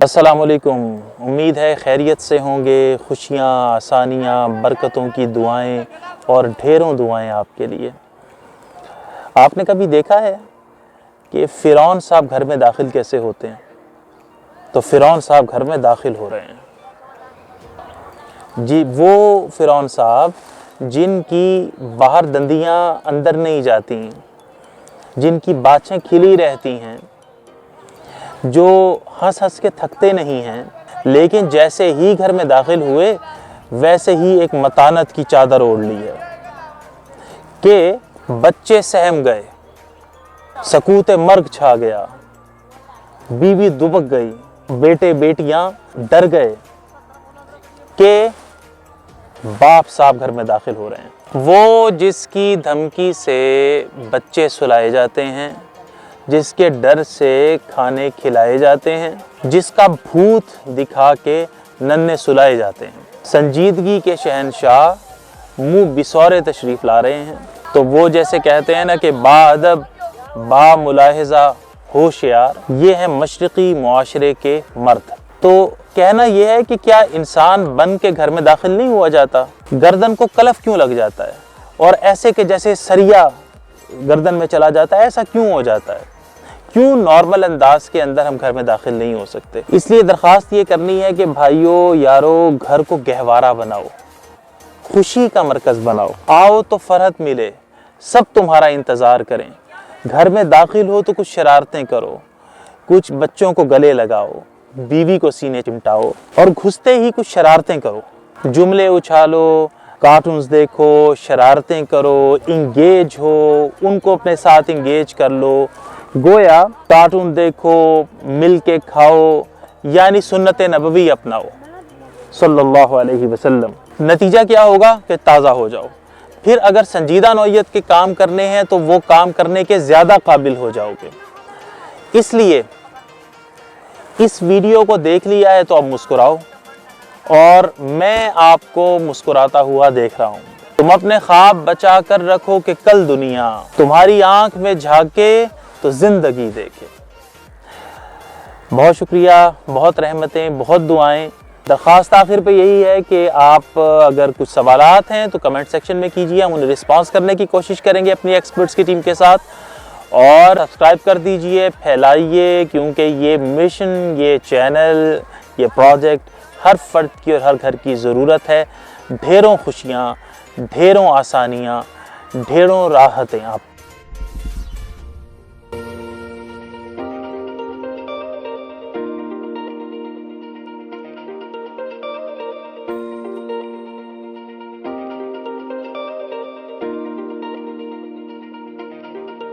अस्सलाम वालेकुम। उम्मीद है खैरियत से होंगे। खुशियाँ, आसानियाँ, बरकतों की दुआएं और ढेरों दुआएं आपके लिए। आपने कभी देखा है कि फ़िरौन साहब घर में दाखिल कैसे होते हैं? तो फ़िरौन साहब घर में दाखिल हो रहे हैं जी। वो फ़िरौन साहब जिनकी बाहर दंदियाँ अंदर नहीं जाती, जिनकी बाछें खिली रहती हैं, जो हंस हंस के थकते नहीं हैं, लेकिन जैसे ही घर में दाखिल हुए वैसे ही एक मतानत की चादर ओढ़ ली है कि बच्चे सहम गए, सकूत मर्ग छा गया, बीवी दुबक गई, बेटे बेटियां डर गए कि बाप साहब घर में दाखिल हो रहे हैं। वो जिसकी धमकी से बच्चे सुलाए जाते हैं, जिसके डर से खाने खिलाए जाते हैं, जिसका भूत दिखा के नन्हे सुलाए जाते हैं, संजीदगी के शहनशाह मुंह बिसौरे तशरीफ़ ला रहे हैं। तो वो जैसे कहते हैं ना कि बाअदब बा मुलाहिज़ा होशियार, ये है मशरक़ी मुआशरे के मर्द। तो कहना यह है कि क्या इंसान बन के घर में दाखिल नहीं हुआ जाता? गर्दन को कलफ क्यों लग जाता है और ऐसे के जैसे सरिया गर्दन में चला जाता है, ऐसा क्यों हो जाता है? क्यों नॉर्मल अंदाज के अंदर हम घर में दाखिल नहीं हो सकते? इसलिए दरख्वास्त ये करनी है कि भाइयों यारों, घर को गहवारा बनाओ, खुशी का मरकज़ बनाओ। आओ तो फरहत मिले, सब तुम्हारा इंतज़ार करें। घर में दाखिल हो तो कुछ शरारतें करो, कुछ बच्चों को गले लगाओ, बीवी को सीने चिमटाओ और घुसते ही कुछ शरारतें करो, जुमले उछालो, कार्टून्स देखो, शरारतें करो, इंगेज हो, उनको अपने साथ इंगेज कर लो। गोया कार्टून देखो, मिल के खाओ, यानी सुन्नत नबवी अपनाओ सल्लल्लाहु अलैहि वसल्लम। नतीजा क्या होगा कि ताज़ा हो जाओ। फिर अगर संजीदा नौइयत के काम करने हैं तो वो काम करने के ज़्यादा काबिल हो जाओगे। इसलिए इस वीडियो को देख लिया है तो अब मुस्कुराओ, और मैं आपको मुस्कुराता हुआ देख रहा हूँ। तुम अपने ख्वाब बचा कर रखो कि कल दुनिया तुम्हारी आंख में झांके तो जिंदगी देखे। बहुत शुक्रिया, बहुत रहमतें, बहुत दुआएं। दरख्वास्त आखिर पे यही है कि आप अगर कुछ सवालात हैं तो कमेंट सेक्शन में कीजिए, हम उन्हें रिस्पॉन्स करने की कोशिश करेंगे अपनी एक्सपर्ट्स की टीम के साथ। और सब्सक्राइब कर दीजिए, फैलाइए, क्योंकि ये मिशन, ये चैनल, ये प्रोजेक्ट हर फर्द की और हर घर की ज़रूरत है। ढेरों खुशियाँ, ढेरों आसानियाँ, ढेरों राहतें आप